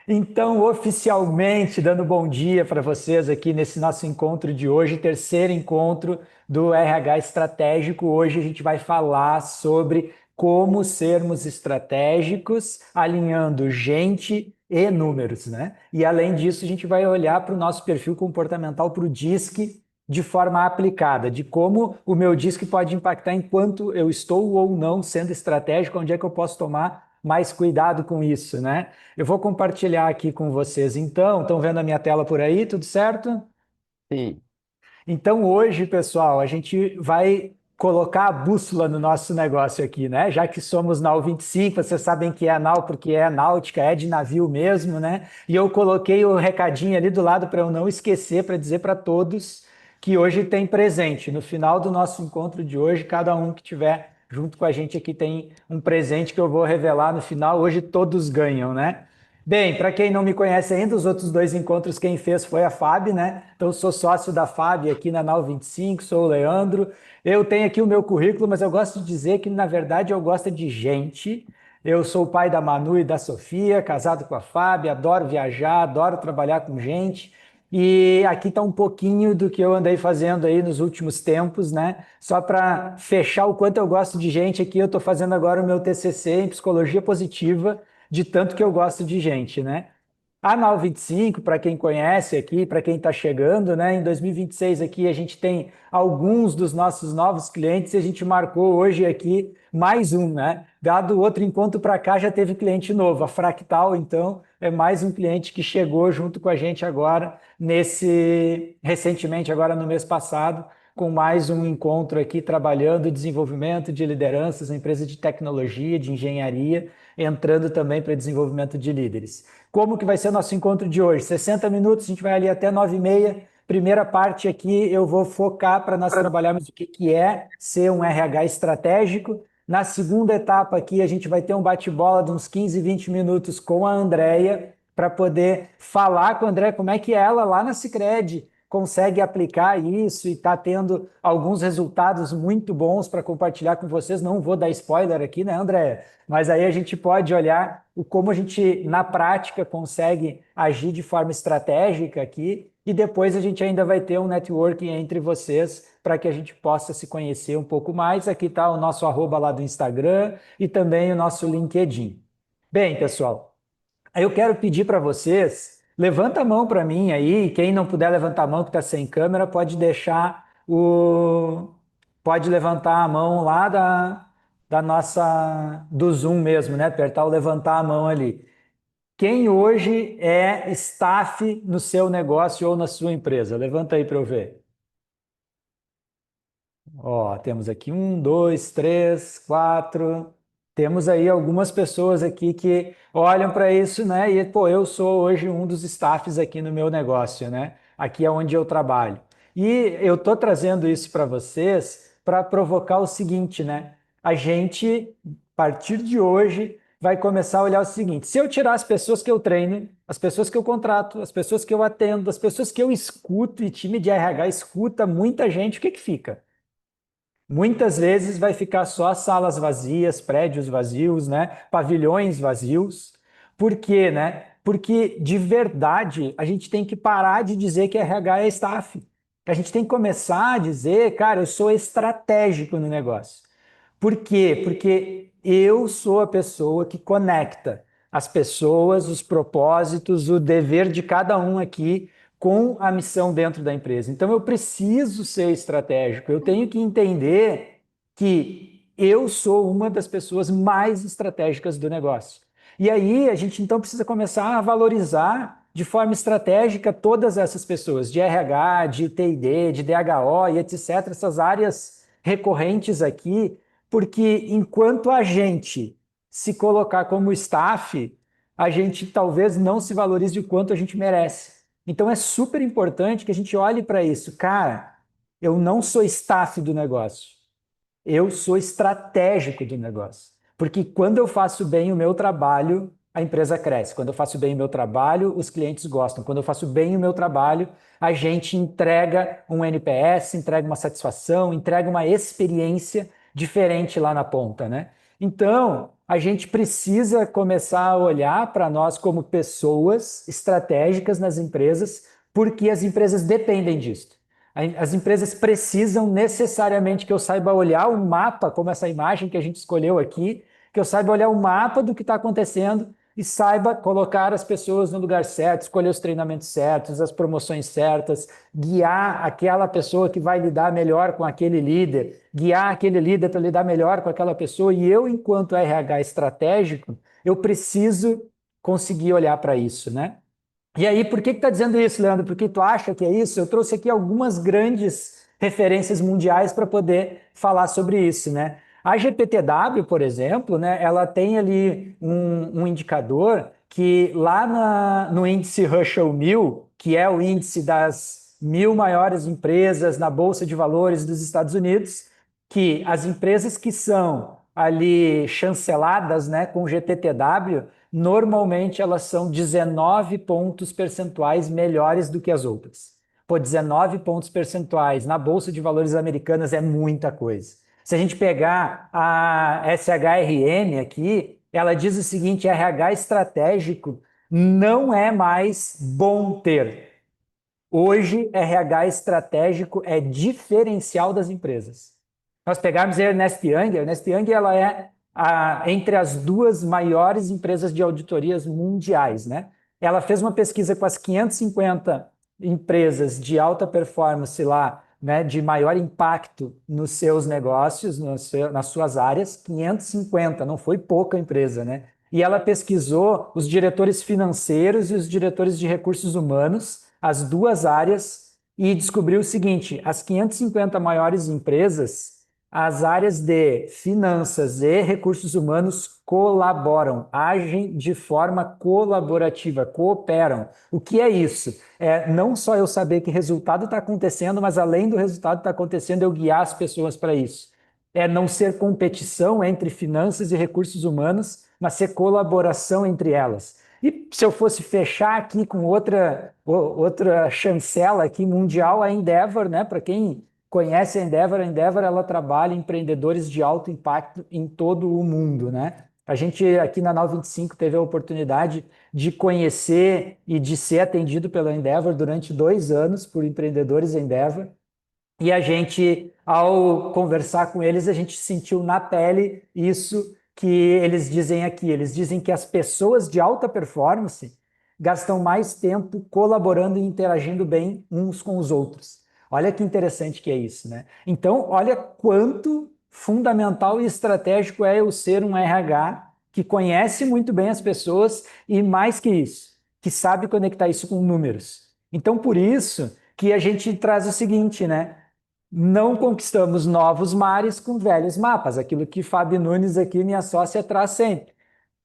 Então, oficialmente, dando bom dia para vocês aqui nesse nosso encontro de hoje, terceiro encontro do RH Estratégico. Hoje a gente vai falar sobre como sermos estratégicos, alinhando gente e números, né? E além disso, a gente vai olhar para o nosso perfil comportamental, para o DISC, de forma aplicada, de como o meu DISC pode impactar enquanto eu estou ou não sendo estratégico, onde é que eu posso tomar mais cuidado com isso, né? Eu vou compartilhar aqui com vocês então. Estão vendo a minha tela por aí? Tudo certo? Sim, Então, hoje, pessoal, a gente vai colocar a bússola no nosso negócio aqui, né? Já que somos nau 25, vocês sabem que é nau porque é náutica, é de navio mesmo, né? E eu coloquei o recadinho ali do lado para eu não esquecer, para dizer para todos que hoje tem presente. No final do nosso encontro de hoje, cada um que tiver junto com a gente aqui tem um presente que eu vou revelar no final. Hoje todos ganham, né? Bem, para quem não me conhece ainda, os outros dois encontros quem fez foi a FAB, né? Então, sou sócio da FAB aqui na Nau 25, sou o Leandro. Eu tenho aqui o meu currículo, mas eu gosto de dizer que, na verdade, eu gosto de gente. Eu sou o pai da Manu e da Sofia, casado com a FAB, adoro viajar, adoro trabalhar com gente. E aqui está um pouquinho do que eu andei fazendo aí nos últimos tempos, né? Só para fechar o quanto eu gosto de gente aqui, eu estou fazendo agora o meu TCC em Psicologia Positiva, de tanto que eu gosto de gente, né? A Nau 25, para quem conhece aqui, para quem está chegando, né? Em 2026 aqui a gente tem alguns dos nossos novos clientes e a gente marcou hoje aqui mais um, né? Dado o outro encontro para cá, já teve cliente novo. A Fractal, então, é mais um cliente que chegou junto com a gente agora, recentemente, agora no mês passado, com mais um encontro aqui trabalhando desenvolvimento de lideranças, empresa de tecnologia, de engenharia, entrando também para desenvolvimento de líderes. Como que vai ser o nosso encontro de hoje? 60 minutos, a gente vai ali até 9h30. Primeira parte aqui eu vou focar para nós trabalharmos o que é ser um RH estratégico. Na segunda etapa aqui a gente vai ter um bate-bola de uns 15, 20 minutos com a Andrea para poder falar com a Andrea como é que ela lá na Sicredi consegue aplicar isso e está tendo alguns resultados muito bons para compartilhar com vocês. Não vou dar spoiler aqui, né, André? Mas aí a gente pode olhar o como a gente, na prática, consegue agir de forma estratégica aqui e depois a gente ainda vai ter um networking entre vocês para que a gente possa se conhecer um pouco mais. Aqui está o nosso arroba lá do Instagram e também o nosso LinkedIn. Bem, pessoal, eu quero pedir para vocês, levanta a mão para mim aí, quem não puder levantar a mão que está sem câmera, pode deixar pode levantar a mão lá da nossa, do Zoom mesmo, né? Apertar o levantar a mão ali. Quem hoje é staff no seu negócio ou na sua empresa? Levanta aí para eu ver. Ó, temos aqui um, dois, três, quatro. Temos aí algumas pessoas aqui que olham para isso, né? E, pô, eu sou hoje um dos staffs aqui no meu negócio, né? Aqui é onde eu trabalho. E eu tô trazendo isso para vocês para provocar o seguinte, né? A gente, a partir de hoje, vai começar a olhar o seguinte: se eu tirar as pessoas que eu treino, as pessoas que eu contrato, as pessoas que eu atendo, as pessoas que eu escuto, e time de RH escuta muita gente, o que que fica? Muitas vezes vai ficar só salas vazias, prédios vazios, né? Pavilhões vazios. Por quê, né? Porque de verdade a gente tem que parar de dizer que RH é staff. A gente tem que começar a dizer, cara, eu sou estratégico no negócio. Por quê? Porque eu sou a pessoa que conecta as pessoas, os propósitos, o dever de cada um aqui com a missão dentro da empresa. Então eu preciso ser estratégico, eu tenho que entender que eu sou uma das pessoas mais estratégicas do negócio. E aí a gente então precisa começar a valorizar de forma estratégica todas essas pessoas, de RH, de TID, de DHO e etc., essas áreas recorrentes aqui, porque enquanto a gente se colocar como staff, a gente talvez não se valorize o quanto a gente merece. Então é super importante que a gente olhe para isso. Cara, eu não sou staff do negócio, eu sou estratégico do negócio. Porque quando eu faço bem o meu trabalho, a empresa cresce. Quando eu faço bem o meu trabalho, os clientes gostam. Quando eu faço bem o meu trabalho, a gente entrega um NPS, entrega uma satisfação, entrega uma experiência diferente lá na ponta, né? Então, a gente precisa começar a olhar para nós como pessoas estratégicas nas empresas, porque as empresas dependem disso. As empresas precisam necessariamente que eu saiba olhar o mapa, como essa imagem que a gente escolheu aqui, que eu saiba olhar o mapa do que está acontecendo e saiba colocar as pessoas no lugar certo, escolher os treinamentos certos, as promoções certas, guiar aquela pessoa que vai lidar melhor com aquele líder, guiar aquele líder para lidar melhor com aquela pessoa. E eu, enquanto RH estratégico, eu preciso conseguir olhar para isso, né? E aí, por que está dizendo isso, Leandro? Porque tu acha que é isso? Eu trouxe aqui algumas grandes referências mundiais para poder falar sobre isso, né? A GPTW, por exemplo, né, ela tem ali um indicador que lá no índice Russell 1000, que é o índice das 1.000 maiores empresas na Bolsa de Valores dos Estados Unidos, que as empresas que são ali chanceladas, né, com GPTW, normalmente elas são 19 pontos percentuais melhores do que as outras. Pô, 19 pontos percentuais na Bolsa de Valores americanas é muita coisa. Se a gente pegar a SHRM aqui, ela diz o seguinte: RH estratégico não é mais bom ter. Hoje, RH estratégico é diferencial das empresas. Nós pegarmos a Ernst Young ela é entre as duas maiores empresas de auditorias mundiais, né? Ela fez uma pesquisa com as 550 empresas de alta performance lá, né, de maior impacto nos seus negócios, nas suas áreas, 550, não foi pouca empresa, né? E ela pesquisou os diretores financeiros e os diretores de recursos humanos, as duas áreas, e descobriu o seguinte: as 550 maiores empresas, as áreas de finanças e recursos humanos colaboram, agem de forma colaborativa, cooperam. O que é isso? É não só eu saber que resultado está acontecendo, mas além do resultado estar acontecendo, eu guiar as pessoas para isso. É não ser competição entre finanças e recursos humanos, mas ser colaboração entre elas. E se eu fosse fechar aqui com outra chancela aqui mundial, a Endeavor, né? Para quem conhece a Endeavor ela trabalha em empreendedores de alto impacto em todo o mundo, né? A gente aqui na Nau 25 teve a oportunidade de conhecer e de ser atendido pela Endeavor durante 2 anos por empreendedores Endeavor. E a gente, ao conversar com eles, a gente sentiu na pele isso que eles dizem aqui. Eles dizem que as pessoas de alta performance gastam mais tempo colaborando e interagindo bem uns com os outros. Olha que interessante que é isso, né? Então, olha quanto fundamental e estratégico é eu ser um RH que conhece muito bem as pessoas e, mais que isso, que sabe conectar isso com números. Então, por isso que a gente traz o seguinte, né? Não conquistamos novos mares com velhos mapas, aquilo que Fábio Nunes aqui, minha sócia, traz sempre.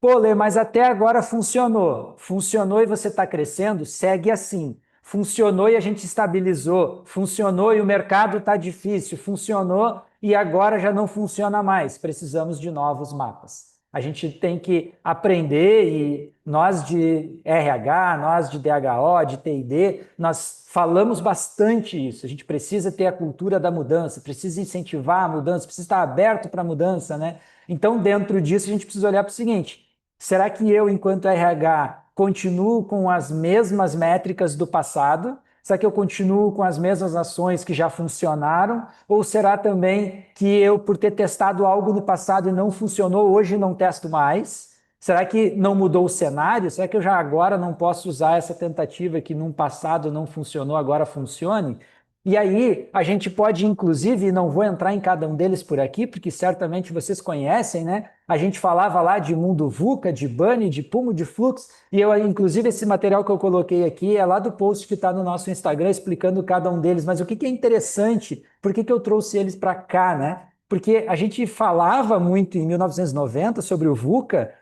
Pô, Lê, mas até agora funcionou. Funcionou e você está crescendo? Segue assim. Funcionou e a gente estabilizou. Funcionou e o mercado está difícil. Funcionou e agora já não funciona mais. Precisamos de novos mapas. A gente tem que aprender e nós de RH, nós de DHO, de TID, nós falamos bastante isso. A gente precisa ter a cultura da mudança, precisa incentivar a mudança, precisa estar aberto para a mudança, né? Então, dentro disso, a gente precisa olhar para o seguinte: será que eu, enquanto RH, continuo com as mesmas métricas do passado? Será que eu continuo com as mesmas ações que já funcionaram? Ou será também que eu, por ter testado algo no passado e não funcionou, hoje não testo mais? Será que não mudou o cenário? Será que eu já agora não posso usar essa tentativa que num passado não funcionou, agora funcione? E aí, a gente pode, inclusive, e não vou entrar em cada um deles por aqui, porque certamente vocês conhecem, né? A gente falava lá de mundo VUCA, de Bunny, de Pumo, de Flux, e eu, inclusive, esse material que eu coloquei aqui é lá do post que está no nosso Instagram explicando cada um deles. Mas o que é interessante, por que eu trouxe eles para cá, né? Porque a gente falava muito em 1990 sobre o VUCA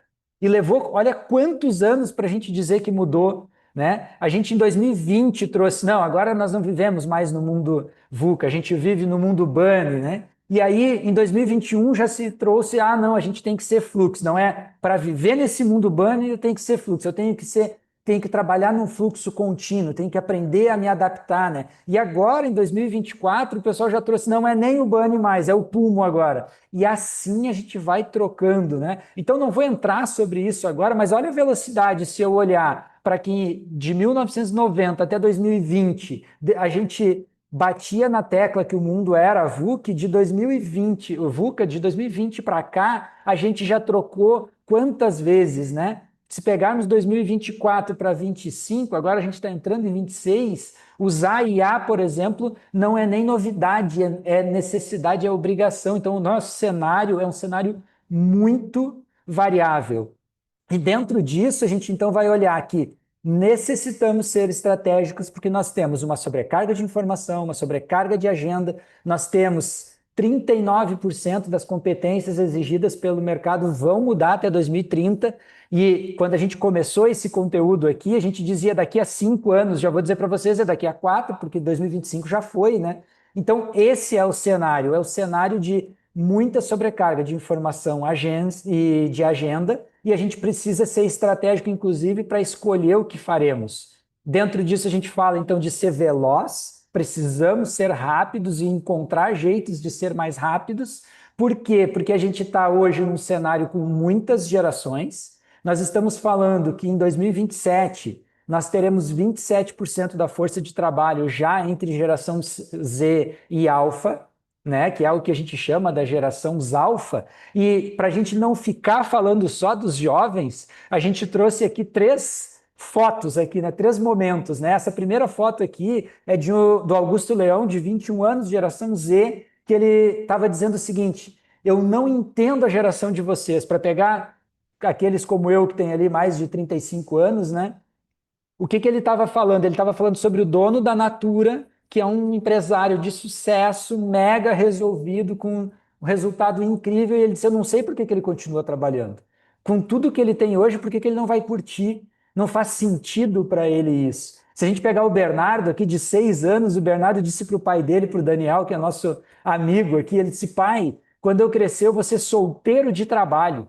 e levou, olha quantos anos para a gente dizer que mudou, né? A gente em 2020 trouxe, não, agora nós não vivemos mais no mundo VUCA, a gente vive no mundo Bunny, né? E aí, em 2021 já se trouxe, não, a gente tem que ser Flux, não é para viver nesse mundo Bunny, eu tenho que ser Flux, eu tenho que tenho que trabalhar num fluxo contínuo, tenho que aprender a me adaptar, né? E agora, em 2024, o pessoal já trouxe, não é nem o Bunny mais, é o Pulmo agora. E assim a gente vai trocando, né? Então não vou entrar sobre isso agora, mas olha a velocidade, se eu olhar para que de 1990 até 2020, a gente batia na tecla que o mundo era VUCA de 2020, o VUCA de 2020 para cá, a gente já trocou quantas vezes, né? Se pegarmos 2024 para 25, agora a gente está entrando em 26, usar IA, por exemplo, não é nem novidade, é necessidade, é obrigação. Então, o nosso cenário é um cenário muito variável. E dentro disso, a gente então vai olhar que necessitamos ser estratégicos porque nós temos uma sobrecarga de informação, uma sobrecarga de agenda, nós temos 39% das competências exigidas pelo mercado vão mudar até 2030. E quando a gente começou esse conteúdo aqui, a gente dizia daqui a 5 anos, já vou dizer para vocês, é daqui a 4, porque 2025 já foi, né? Então, esse é o cenário de muita sobrecarga de informação e de agenda, e a gente precisa ser estratégico, inclusive, para escolher o que faremos. Dentro disso, a gente fala, então, de ser veloz, precisamos ser rápidos e encontrar jeitos de ser mais rápidos. Por quê? Porque a gente está hoje num cenário com muitas gerações. Nós estamos falando que em 2027 nós teremos 27% da força de trabalho já entre geração Z e alfa, né, que é o que a gente chama da geração alfa, e para a gente não ficar falando só dos jovens, a gente trouxe aqui 3 fotos aqui, né, 3 momentos, né? Essa primeira foto aqui é do Augusto Leão, de 21 anos, geração Z, que ele estava dizendo o seguinte: eu não entendo a geração de vocês, para pegar aqueles como eu, que tem ali mais de 35 anos, né? O que ele estava falando? Ele estava falando sobre o dono da Natura, que é um empresário de sucesso, mega resolvido, com um resultado incrível, e ele disse, eu não sei por que ele continua trabalhando. Com tudo que ele tem hoje, por que ele não vai curtir? Não faz sentido para ele isso. Se a gente pegar o Bernardo aqui, de 6 anos, o Bernardo disse para o pai dele, para o Daniel, que é nosso amigo aqui, ele disse, pai, quando eu crescer eu vou ser solteiro de trabalho.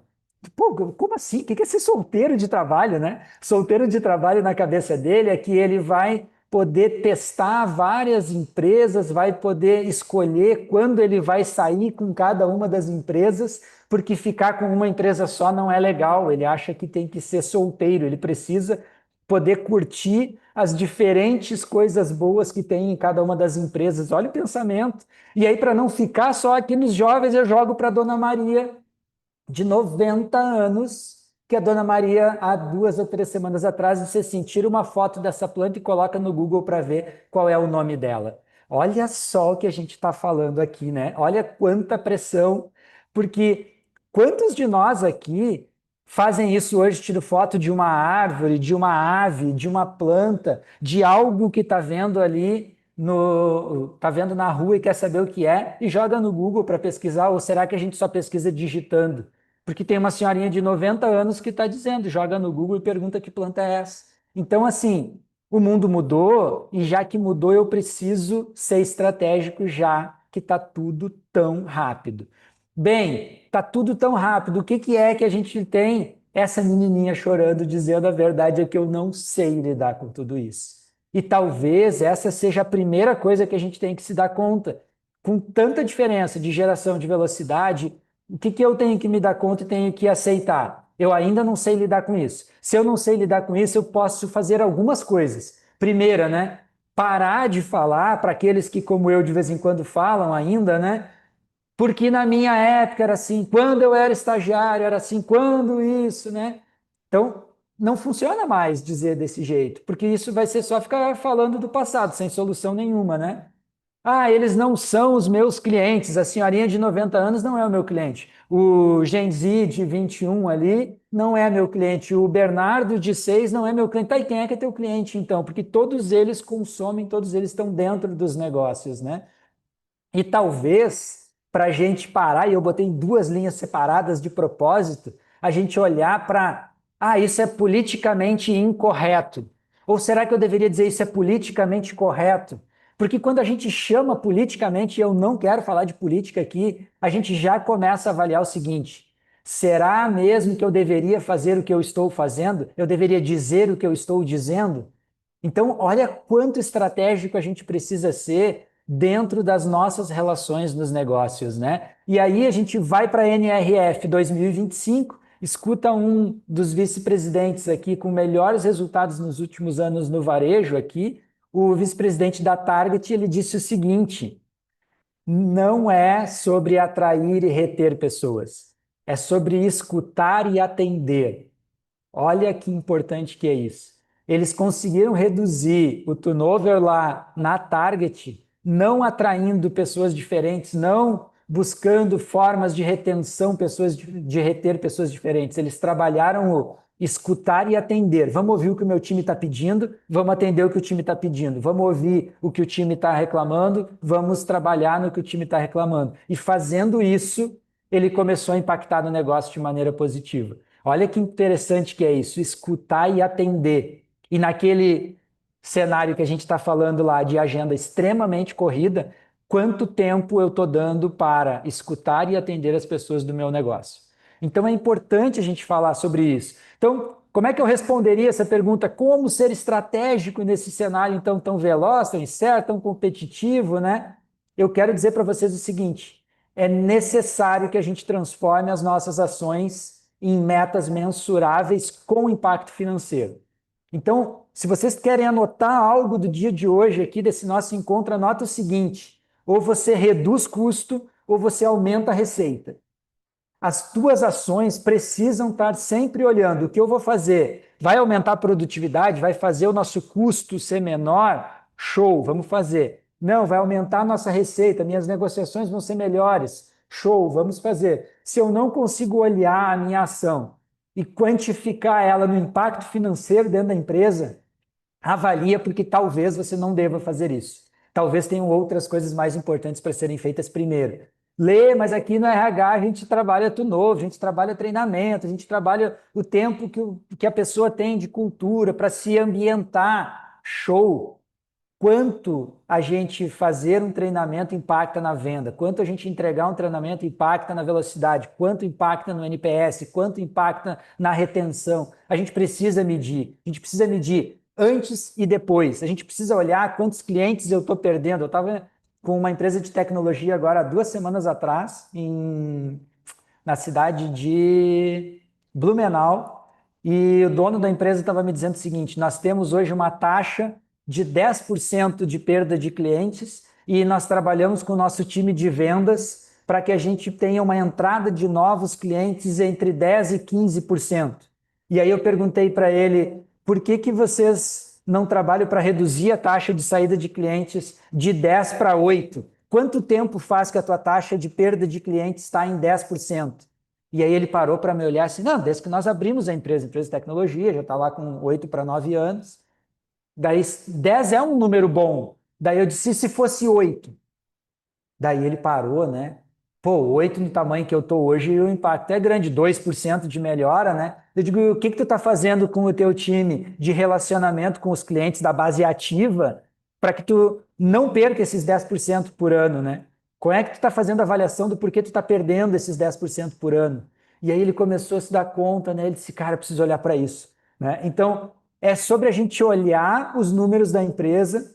Pô, como assim? O que é ser solteiro de trabalho, né? Solteiro de trabalho na cabeça dele é que ele vai poder testar várias empresas, vai poder escolher quando ele vai sair com cada uma das empresas, porque ficar com uma empresa só não é legal. Ele acha que tem que ser solteiro, ele precisa poder curtir as diferentes coisas boas que tem em cada uma das empresas. Olha o pensamento. E aí, para não ficar só aqui nos jovens, eu jogo para a Dona Maria, de 90 anos, que a Dona Maria, há 2 ou 3 semanas atrás, disse assim, tira uma foto dessa planta e coloca no Google para ver qual é o nome dela. Olha só o que a gente está falando aqui, né? Olha quanta pressão, porque quantos de nós aqui fazem isso hoje, tiram foto de uma árvore, de uma ave, de uma planta, de algo que está vendo ali tá vendo na rua e quer saber o que é e joga no Google para pesquisar, ou será que a gente só pesquisa digitando? Porque tem uma senhorinha de 90 anos que está dizendo, joga no Google e pergunta que planta é essa. Então, assim, o mundo mudou e já que mudou, eu preciso ser estratégico já que está tudo tão rápido. Bem, está tudo tão rápido. O que que é que a gente tem? Essa menininha chorando, dizendo a verdade é que eu não sei lidar com tudo isso. E talvez essa seja a primeira coisa que a gente tem que se dar conta. Com tanta diferença de geração de velocidade, o que que eu tenho que me dar conta e tenho que aceitar? Eu ainda não sei lidar com isso. Se eu não sei lidar com isso, eu posso fazer algumas coisas. Primeira, né? Parar de falar para aqueles que, como eu, de vez em quando falam ainda, né? Porque na minha época era assim, quando eu era estagiário era assim, quando isso, né? Então, não funciona mais dizer desse jeito, porque isso vai ser só ficar falando do passado, sem solução nenhuma, né? Ah, eles não são os meus clientes. A senhorinha de 90 anos não é o meu cliente. O Gen Z de 21 ali não é meu cliente. O Bernardo de 6 não é meu cliente. Tá, e quem é que é teu cliente então? Porque todos eles consomem, todos eles estão dentro dos negócios, né? E talvez, para a gente parar, e eu botei em 2 linhas separadas de propósito, a gente olhar para, isso é politicamente incorreto. Ou será que eu deveria dizer isso é politicamente correto? Porque quando a gente chama politicamente, e eu não quero falar de política aqui, a gente já começa a avaliar o seguinte: Será mesmo que eu deveria fazer o que eu estou fazendo? Eu deveria dizer o que eu estou dizendo? Então, olha quanto estratégico a gente precisa ser dentro das nossas relações nos negócios, né? E aí a gente vai para a NRF 2025, escuta um dos vice-presidentes aqui com melhores resultados nos últimos anos no varejo aqui, o vice-presidente da Target, ele disse o seguinte: não é sobre atrair e reter pessoas, é sobre escutar e atender. Olha que importante que é isso. Eles conseguiram reduzir o turnover lá na Target, não atraindo pessoas diferentes, não buscando formas de retenção, de reter pessoas diferentes. Eles trabalharam o escutar e atender. Vamos ouvir o que o meu time está pedindo, vamos atender o que o time está pedindo. Vamos ouvir o que o time está reclamando, vamos trabalhar no que o time está reclamando. E fazendo isso, ele começou a impactar no negócio de maneira positiva. Olha que interessante que é isso, escutar e atender. E naquele cenário que a gente está falando lá de agenda extremamente corrida, quanto tempo eu estou dando para escutar e atender as pessoas do meu negócio? Então é importante a gente falar sobre isso. Então, como é que eu responderia essa pergunta? Como ser estratégico nesse cenário então tão veloz, tão incerto, tão competitivo, né? Eu quero dizer para vocês o seguinte: é necessário que a gente transforme as nossas ações em metas mensuráveis com impacto financeiro. Então, se vocês querem anotar algo do dia de hoje aqui desse nosso encontro, anota o seguinte: ou você reduz custo ou você aumenta a receita. As tuas ações precisam estar sempre olhando o que eu vou fazer. Vai aumentar a produtividade? Vai fazer o nosso custo ser menor? Show, vamos fazer. Não, vai aumentar a nossa receita, minhas negociações vão ser melhores. Show, vamos fazer. Se eu não consigo olhar a minha ação e quantificar ela no impacto financeiro dentro da empresa, avalia porque talvez você não deva fazer isso. Talvez tenham outras coisas mais importantes para serem feitas primeiro. Lê, mas aqui no RH a gente trabalha tudo novo, a gente trabalha treinamento, a gente trabalha o tempo que a pessoa tem de cultura para se ambientar. Show! Quanto a gente fazer um treinamento impacta na venda, quanto a gente entregar um treinamento impacta na velocidade, quanto impacta no NPS, quanto impacta na retenção. A gente precisa medir. A gente precisa medir antes e depois. A gente precisa olhar quantos clientes eu estou perdendo. Eu estava com uma empresa de tecnologia agora, 2 semanas atrás, na cidade de Blumenau, e o dono da empresa estava me dizendo o seguinte: nós temos hoje uma taxa de 10% de perda de clientes e nós trabalhamos com o nosso time de vendas para que a gente tenha uma entrada de novos clientes entre 10% e 15%. E aí eu perguntei para ele, por que que vocês não trabalham para reduzir a taxa de saída de clientes de 10 para 8? Quanto tempo faz que a tua taxa de perda de clientes está em 10%? E aí ele parou para me olhar assim, não, desde que nós abrimos a empresa de tecnologia, já está lá com 8 para 9 anos, daí 10 é um número bom. Daí eu disse, se fosse 8? Daí ele parou, né? Pô, 8 no tamanho que eu estou hoje, o impacto é grande, 2% de melhora, né? Eu digo, o que que tu está fazendo com o teu time de relacionamento com os clientes da base ativa para que tu não perca esses 10% por ano, né? Como é que tu está fazendo a avaliação do porquê tu está perdendo esses 10% por ano? E aí ele começou a se dar conta, né? Ele disse, cara, eu preciso olhar para isso, né? Então, é sobre a gente olhar os números da empresa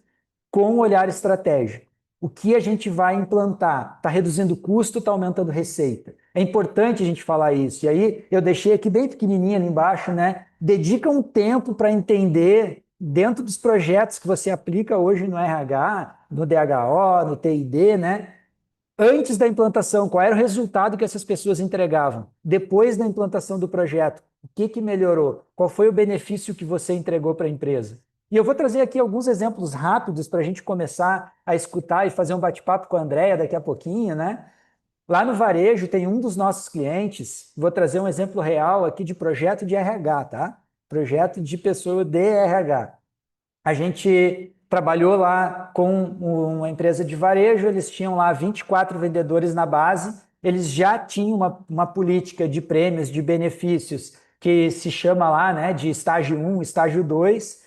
com um olhar estratégico. O que a gente vai implantar? Está reduzindo custo, está aumentando receita? É importante a gente falar isso. E aí eu deixei aqui bem pequenininho ali embaixo, né? Dedica um tempo para entender dentro dos projetos que você aplica hoje no RH, no DHO, no TID, né? Antes da implantação, qual era o resultado que essas pessoas entregavam? Depois da implantação do projeto, o que que melhorou? Qual foi o benefício que você entregou para a empresa? E eu vou trazer aqui alguns exemplos rápidos para a gente começar a escutar e fazer um bate-papo com a Andrea daqui a pouquinho, né? Lá no varejo tem um dos nossos clientes, vou trazer um exemplo real aqui de projeto de RH, tá? Projeto de pessoa de RH. A gente trabalhou lá com uma empresa de varejo, eles tinham lá 24 vendedores na base, eles já tinham uma política de prêmios, de benefícios, que se chama lá, né, de estágio 1, estágio 2.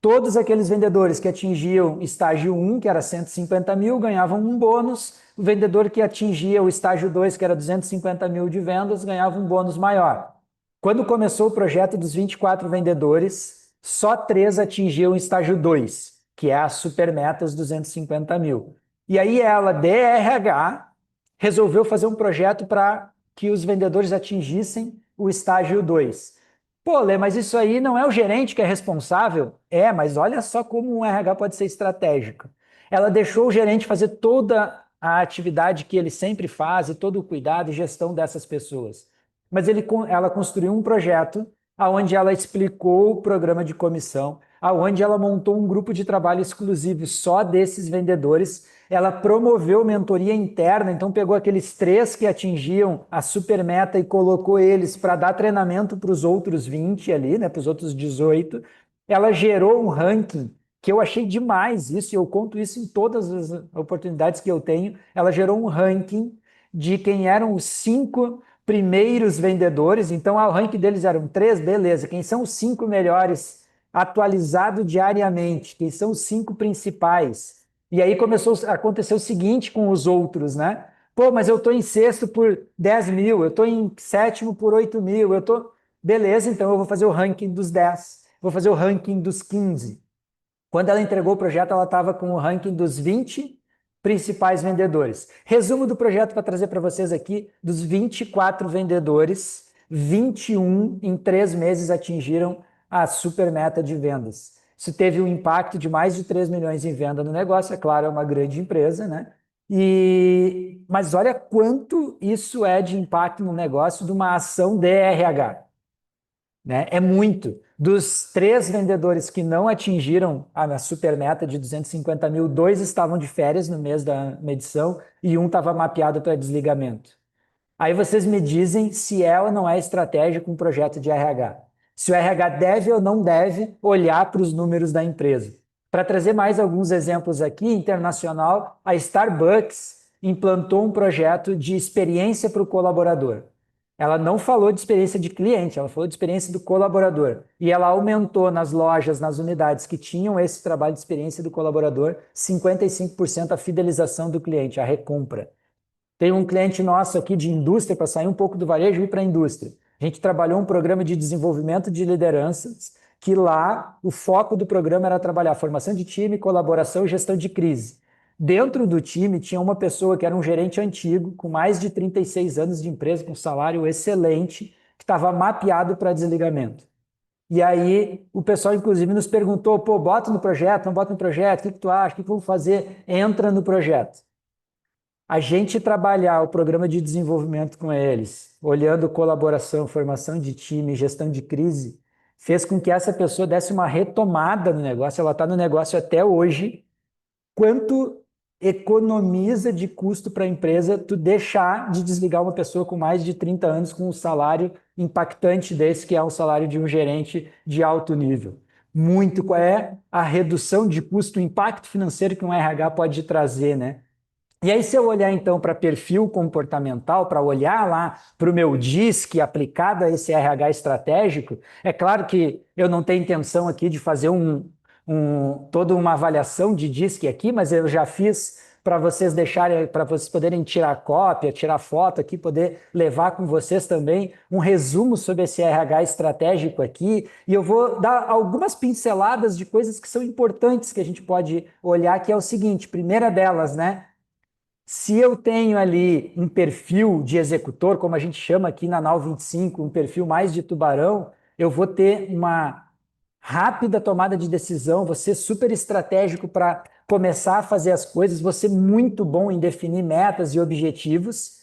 Todos aqueles vendedores que atingiam estágio 1, que era 150 mil, ganhavam um bônus. o vendedor que atingia o estágio 2, que era 250 mil de vendas, ganhava um bônus maior. Quando começou o projeto dos 24 vendedores, só 3 atingiam o estágio 2, que é a super meta, os 250 mil. E aí ela, DRH, resolveu fazer um projeto para que os vendedores atingissem o estágio 2. Pô, Lê, mas isso aí não é o gerente que é responsável? É, mas olha só como um RH pode ser estratégico. Ela deixou o gerente fazer toda a atividade que ele sempre faz e todo o cuidado e gestão dessas pessoas. Mas ela construiu um projeto onde ela explicou o programa de comissão, aonde ela montou um grupo de trabalho exclusivo só desses vendedores. Ela promoveu mentoria interna, então pegou aqueles 3 que atingiam a super meta e colocou eles para dar treinamento para os outros 20 ali, né, para os outros 18. Ela gerou um ranking que eu achei demais isso, e eu conto isso em todas as oportunidades que eu tenho. Ela gerou um ranking de quem eram os 5 primeiros vendedores, então o ranking deles eram 3, beleza. Quem são os 5 melhores atualizado diariamente? Quem são os 5 principais? E aí começou a acontecer o seguinte com os outros, né? Pô, mas eu estou em sexto por 10 mil, eu estou em sétimo por 8 mil, eu estou... Beleza, então eu vou fazer o ranking dos 10, vou fazer o ranking dos 15. Quando ela entregou o projeto, ela estava com o ranking dos 20 principais vendedores. Resumo do projeto para trazer para vocês aqui: dos 24 vendedores, 21 em 3 meses atingiram a super meta de vendas. Isso teve um impacto de mais de 3 milhões em venda no negócio. É claro, é uma grande empresa, né? Mas olha quanto isso é de impacto no negócio de uma ação DRH. Né? É muito. Dos 3 vendedores que não atingiram a super meta de 250 mil, 2 estavam de férias no mês da medição e um estava mapeado para desligamento. Aí vocês me dizem se ela não é estratégia com um projeto de RH. Se o RH deve ou não deve olhar para os números da empresa. Para trazer mais alguns exemplos aqui, internacional, a Starbucks implantou um projeto de experiência para o colaborador. Ela não falou de experiência de cliente, ela falou de experiência do colaborador. E ela aumentou nas lojas, nas unidades que tinham esse trabalho de experiência do colaborador, 55% a fidelização do cliente, a recompra. Tem um cliente nosso aqui de indústria, para sair um pouco do varejo e ir para a indústria. A gente trabalhou um programa de desenvolvimento de lideranças, que lá o foco do programa era trabalhar formação de time, colaboração e gestão de crise. Dentro do time tinha uma pessoa que era um gerente antigo, com mais de 36 anos de empresa, com salário excelente, que estava mapeado para desligamento. E aí o pessoal, inclusive, nos perguntou, pô, bota no projeto, não bota no projeto, o que tu acha, o que vamos fazer? Entra no projeto. A gente trabalhar o programa de desenvolvimento com eles, olhando colaboração, formação de time, gestão de crise, fez com que essa pessoa desse uma retomada no negócio. Ela está no negócio até hoje. Quanto economiza de custo para a empresa tu deixar de desligar uma pessoa com mais de 30 anos com um salário impactante desse, que é o salário de um gerente de alto nível? Muito. Qual é a redução de custo, o impacto financeiro que um RH pode trazer, né? E aí, se eu olhar então para perfil comportamental, para olhar lá para o meu DISC aplicado a esse RH estratégico, é claro que eu não tenho intenção aqui de fazer toda uma avaliação de DISC aqui, mas eu já fiz para vocês deixarem, para vocês poderem tirar cópia, tirar foto aqui, poder levar com vocês também um resumo sobre esse RH estratégico aqui. E eu vou dar algumas pinceladas de coisas que são importantes que a gente pode olhar, que é o seguinte: primeira delas, né? Se eu tenho ali um perfil de executor, como a gente chama aqui na Nau 25, um perfil mais de tubarão, eu vou ter uma rápida tomada de decisão, vou ser super estratégico para começar a fazer as coisas, vou ser muito bom em definir metas e objetivos.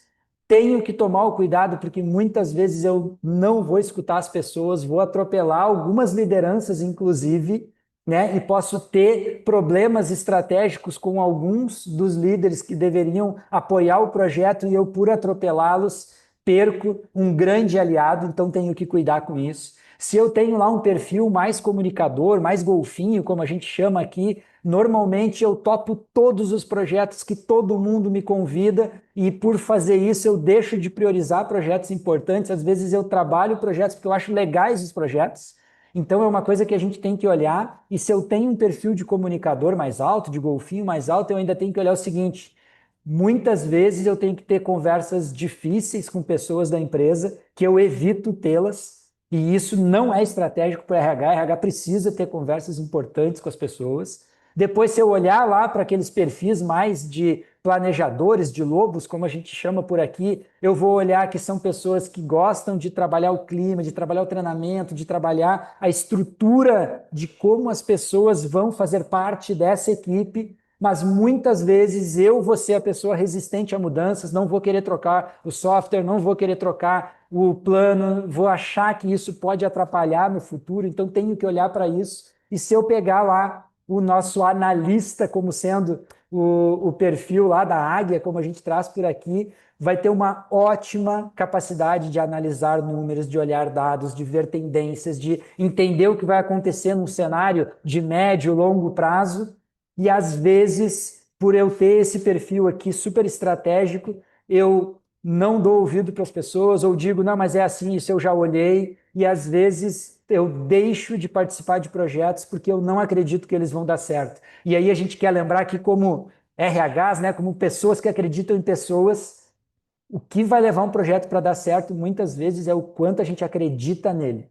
Tenho que tomar o cuidado, porque muitas vezes eu não vou escutar as pessoas, vou atropelar algumas lideranças, inclusive, né? E posso ter problemas estratégicos com alguns dos líderes que deveriam apoiar o projeto e eu, por atropelá-los, perco um grande aliado, então tenho que cuidar com isso. Se eu tenho lá um perfil mais comunicador, mais golfinho, como a gente chama aqui, normalmente eu topo todos os projetos que todo mundo me convida e por fazer isso eu deixo de priorizar projetos importantes. Às vezes eu trabalho projetos porque eu acho legais os projetos. Então é uma coisa que a gente tem que olhar, e se eu tenho um perfil de comunicador mais alto, de golfinho mais alto, eu ainda tenho que olhar o seguinte: Muitas vezes eu tenho que ter conversas difíceis com pessoas da empresa que eu evito tê-las, e isso não é estratégico para o RH. RH precisa ter conversas importantes com as pessoas. Depois, se eu olhar lá para aqueles perfis mais de planejadores, de lobos, como a gente chama por aqui, eu vou olhar que são pessoas que gostam de trabalhar o clima, de trabalhar o treinamento, de trabalhar a estrutura de como as pessoas vão fazer parte dessa equipe, mas muitas vezes eu vou ser a pessoa resistente a mudanças, não vou querer trocar o software, não vou querer trocar o plano, vou achar que isso pode atrapalhar no futuro, então tenho que olhar para isso. E se eu pegar lá o nosso analista como sendo o perfil lá da águia, como a gente traz por aqui, vai ter uma ótima capacidade de analisar números, de olhar dados, de ver tendências, de entender o que vai acontecer num cenário de médio e longo prazo. E às vezes, por eu ter esse perfil aqui super estratégico, eu não dou ouvido para as pessoas ou digo, não, mas é assim, isso eu já olhei. E às vezes eu deixo de participar de projetos porque eu não acredito que eles vão dar certo. E aí a gente quer lembrar que como RHs, né, como pessoas que acreditam em pessoas, o que vai levar um projeto para dar certo muitas vezes é o quanto a gente acredita nele.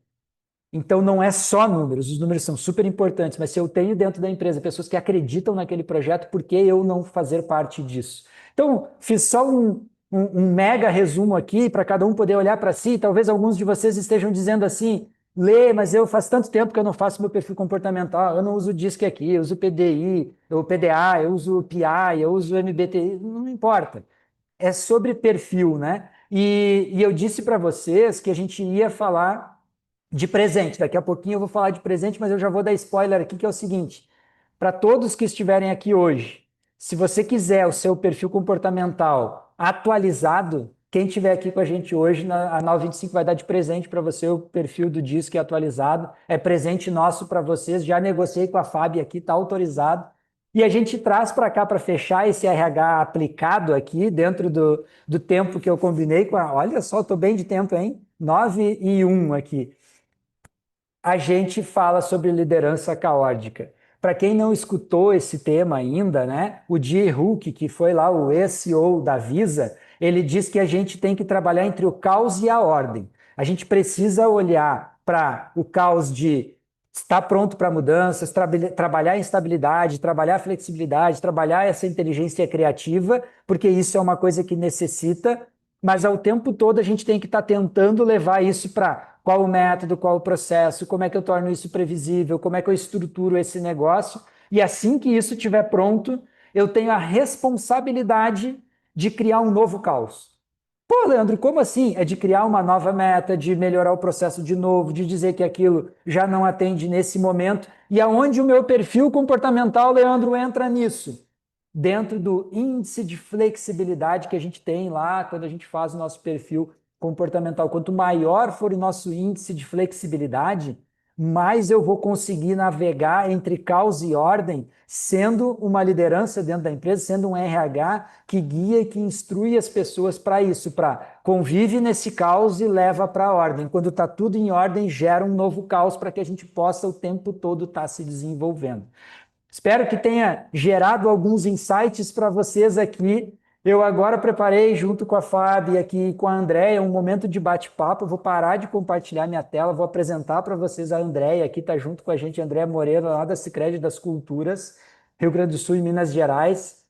Então não é só números, os números são super importantes, mas se eu tenho dentro da empresa pessoas que acreditam naquele projeto, por que eu não fazer parte disso? Então, fiz só um mega resumo aqui para cada um poder olhar para si. Talvez alguns de vocês estejam dizendo assim: Lê, mas eu faz tanto tempo que eu não faço meu perfil comportamental, eu não uso o DISC aqui, eu uso o PDI, o PDA, eu uso o PI, eu uso o MBTI, não importa. É sobre perfil, né? E eu disse para vocês que a gente ia falar de presente. Daqui a pouquinho eu vou falar de presente, mas eu já vou dar spoiler aqui, que é o seguinte: para todos que estiverem aqui hoje, se você quiser o seu perfil comportamental atualizado, quem estiver aqui com a gente hoje, a 925 vai dar de presente para você o perfil do Disque atualizado. É presente nosso para vocês. Já negociei com a Fábio aqui, está autorizado. E a gente traz para cá para fechar esse RH aplicado aqui, dentro do tempo que eu combinei com a. Olha só, estou bem de tempo, hein? 9:01 aqui. A gente fala sobre liderança caótica. Para quem não escutou esse tema ainda, né? O Jay Hook, que foi lá o ex-CEO da Visa, ele diz que a gente tem que trabalhar entre o caos e a ordem. A gente precisa olhar para o caos de estar pronto para mudanças, trabalhar a instabilidade, trabalhar a flexibilidade, trabalhar essa inteligência criativa, porque isso é uma coisa que necessita, mas ao tempo todo a gente tem que estar tentando levar isso para qual o método, qual o processo, como é que eu torno isso previsível, como é que eu estruturo esse negócio. E assim que isso estiver pronto, eu tenho a responsabilidade de criar um novo caos. Pô, Leandro, como assim? É de criar uma nova meta, de melhorar o processo de novo, de dizer que aquilo já não atende nesse momento. E aonde o meu perfil comportamental, Leandro, entra nisso? Dentro do índice de flexibilidade que a gente tem lá quando a gente faz o nosso perfil comportamental. Quanto maior for o nosso índice de flexibilidade, mais eu vou conseguir navegar entre caos e ordem, sendo uma liderança dentro da empresa, sendo um RH que guia e que instrui as pessoas para isso, para convive nesse caos e leva para a ordem. Quando está tudo em ordem, gera um novo caos para que a gente possa o tempo todo estar se desenvolvendo. Espero que tenha gerado alguns insights para vocês aqui. Eu agora preparei, junto com a Fábio e aqui com a Andréia, um momento de bate-papo. Eu vou parar de compartilhar minha tela, vou apresentar para vocês a Andréia, aqui está junto com a gente, a Andréia Moreira, lá da Sicredi das Culturas, Rio Grande do Sul e Minas Gerais.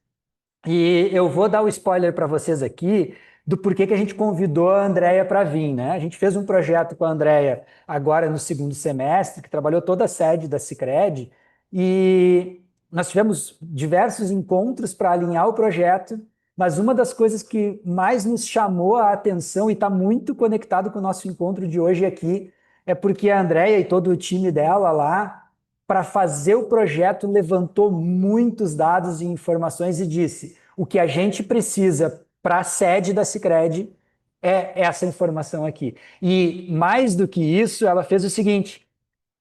E eu vou dar o spoiler para vocês aqui do porquê que a gente convidou a Andréia para vir, né? A gente fez um projeto com a Andréia agora no segundo semestre, que trabalhou toda a sede da Sicredi, e nós tivemos diversos encontros para alinhar o projeto, mas uma das coisas que mais nos chamou a atenção e está muito conectado com o nosso encontro de hoje aqui é porque a Andréia e todo o time dela lá para fazer o projeto, levantou muitos dados e informações e disse: o que a gente precisa para a sede da Sicredi é essa informação aqui. E mais do que isso, ela fez o seguinte: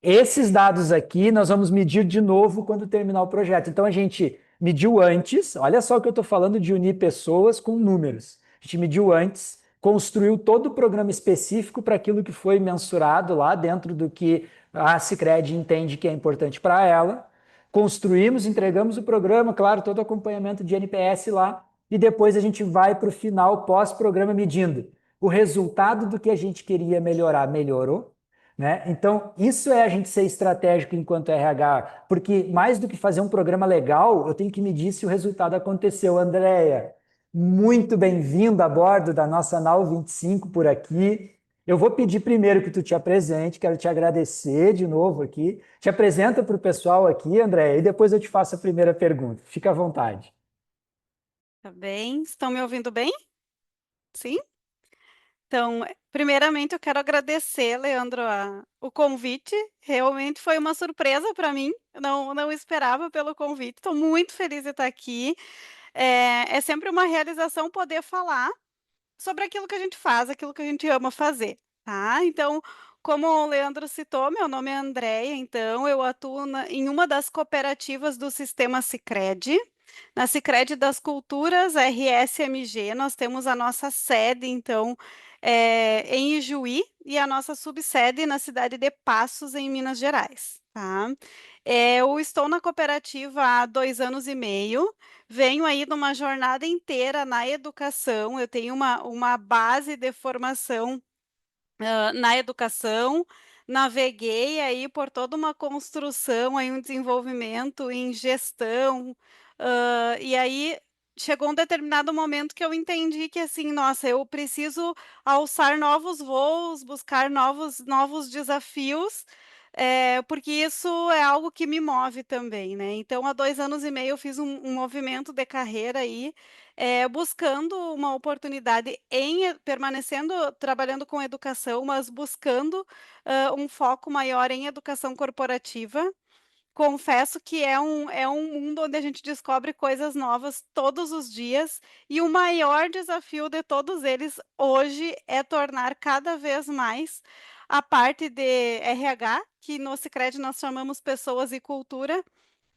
esses dados aqui nós vamos medir de novo quando terminar o projeto. Então a gente mediu antes, olha só o que eu estou falando de unir pessoas com números. A gente mediu antes, construiu todo o programa específico para aquilo que foi mensurado lá dentro do que a Sicredi entende que é importante para ela. Construímos, entregamos o programa, claro, todo o acompanhamento de NPS lá, e depois a gente vai para o final pós-programa medindo o resultado do que a gente queria melhorar, melhorou, né? Então, isso é a gente ser estratégico enquanto RH, porque mais do que fazer um programa legal, eu tenho que medir se o resultado aconteceu. Andréia, muito bem-vinda a bordo da nossa Nau 25 por aqui. Eu vou pedir primeiro que tu te apresente, quero te agradecer de novo aqui. Te apresenta para o pessoal aqui, Andréia, e depois eu te faço a primeira pergunta. Fica à vontade. Tá bem? Estão me ouvindo bem? Sim? Então, primeiramente eu quero agradecer, Leandro, o convite. Realmente foi uma surpresa para mim. Eu não esperava pelo convite. Estou muito feliz de estar aqui. É sempre uma realização poder falar sobre aquilo que a gente faz, aquilo que a gente ama fazer, tá? Então, como o Leandro citou, meu nome é Andréia, então eu atuo em uma das cooperativas do sistema Sicredi. Na Sicredi das Culturas, RSMG, nós temos a nossa sede, então, em Ijuí, e a nossa subsede na cidade de Passos, em Minas Gerais, tá? Eu estou na cooperativa há 2 anos e meio, venho aí de uma jornada inteira na educação, eu tenho uma base de formação na educação, naveguei aí por toda uma construção, aí um desenvolvimento em gestão, e aí chegou um determinado momento que eu entendi que assim, nossa, eu preciso alçar novos voos, buscar novos desafios, porque isso é algo que me move também, né? Então, há 2 anos e meio eu fiz um movimento de carreira aí, buscando uma oportunidade permanecendo trabalhando com educação, mas buscando, um foco maior em educação corporativa. Confesso que é um mundo onde a gente descobre coisas novas todos os dias, e o maior desafio de todos eles hoje é tornar cada vez mais a parte de RH, que no Sicredi nós chamamos pessoas e cultura,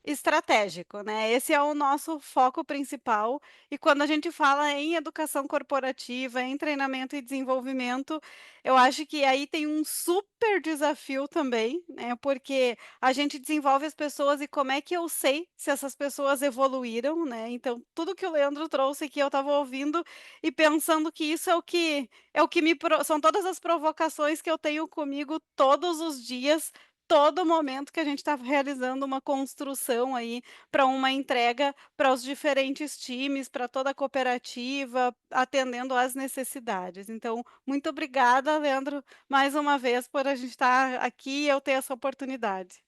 estratégico, né, esse é o nosso foco principal, e quando a gente fala em educação corporativa, em treinamento e desenvolvimento, eu acho que aí tem um super desafio também, né, porque a gente desenvolve as pessoas e como é que eu sei se essas pessoas evoluíram, né, então tudo que o Leandro trouxe aqui eu estava ouvindo e pensando que isso é o que são todas as provocações que eu tenho comigo todos os dias, todo momento que a gente está realizando uma construção aí para uma entrega para os diferentes times, para toda a cooperativa, atendendo às necessidades. Então, muito obrigada, Leandro, mais uma vez por a gente estar aqui e eu ter essa oportunidade.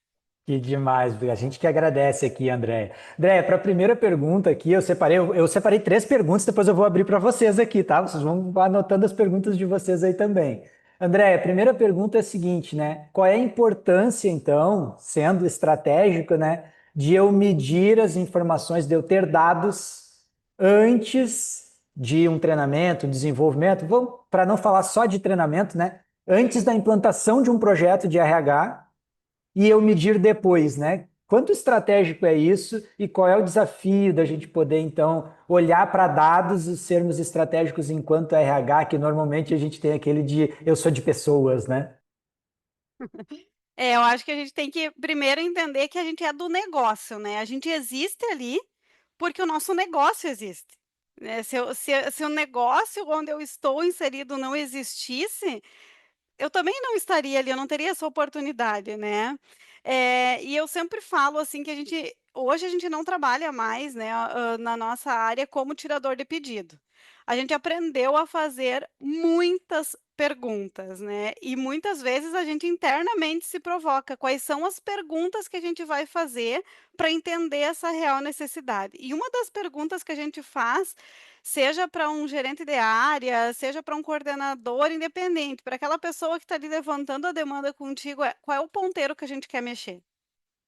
Que demais, a gente que agradece aqui, Andréia. Andréia, para a primeira pergunta aqui, eu separei três perguntas, depois eu vou abrir para vocês aqui, tá? Vocês vão anotando as perguntas de vocês aí também. Andréia, a primeira pergunta é a seguinte, né? Qual é a importância, então, sendo estratégico, né, de eu medir as informações, de eu ter dados antes de um treinamento, um desenvolvimento? Vamos, para não falar só de treinamento, né? Antes da implantação de um projeto de RH e eu medir depois, né? Quanto estratégico é isso e qual é o desafio da gente poder, então, olhar para dados e sermos estratégicos enquanto RH, que normalmente a gente tem aquele de eu sou de pessoas, né? Eu acho que a gente tem que primeiro entender que a gente é do negócio, né, a gente existe ali, porque o nosso negócio existe, né, se o negócio onde eu estou inserido não existisse, eu também não estaria ali, eu não teria essa oportunidade, né. E eu sempre falo, assim, que hoje a gente não trabalha mais, né, na nossa área como tirador de pedido. A gente aprendeu a fazer muitas perguntas, né, e muitas vezes a gente internamente se provoca, quais são as perguntas que a gente vai fazer para entender essa real necessidade. E uma das perguntas que a gente faz, seja para um gerente de área, seja para um coordenador independente, para aquela pessoa que está ali levantando a demanda contigo, qual é o ponteiro que a gente quer mexer,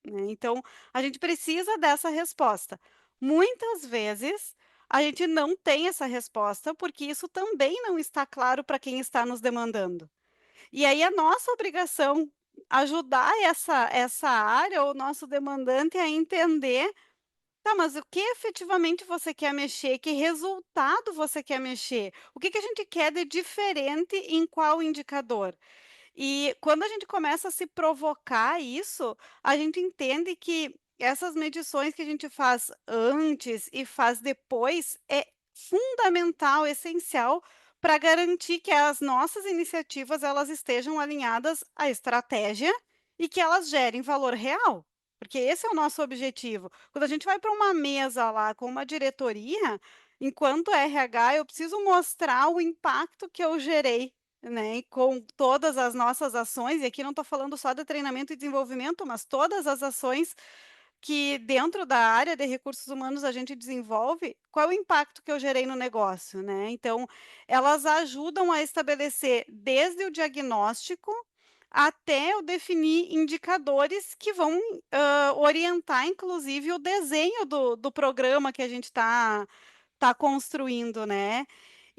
né. Então, a gente precisa dessa resposta. Muitas vezes, a gente não tem essa resposta, porque isso também não está claro para quem está nos demandando. E aí é nossa obrigação ajudar essa área ou o nosso demandante a entender: "Tá, mas o que efetivamente você quer mexer? Que resultado você quer mexer? O que que a gente quer de diferente em qual indicador?". E quando a gente começa a se provocar isso, a gente entende que essas medições que a gente faz antes e faz depois é fundamental, essencial para garantir que as nossas iniciativas elas estejam alinhadas à estratégia e que elas gerem valor real, porque esse é o nosso objetivo. Quando a gente vai para uma mesa lá com uma diretoria, enquanto RH, eu preciso mostrar o impacto que eu gerei, né, e com todas as nossas ações, e aqui não estou falando só de treinamento e desenvolvimento, mas todas as ações que dentro da área de recursos humanos a gente desenvolve, qual é o impacto que eu gerei no negócio, né. Então, elas ajudam a estabelecer desde o diagnóstico até eu definir indicadores que vão, orientar inclusive o desenho do programa que a gente está construindo, né.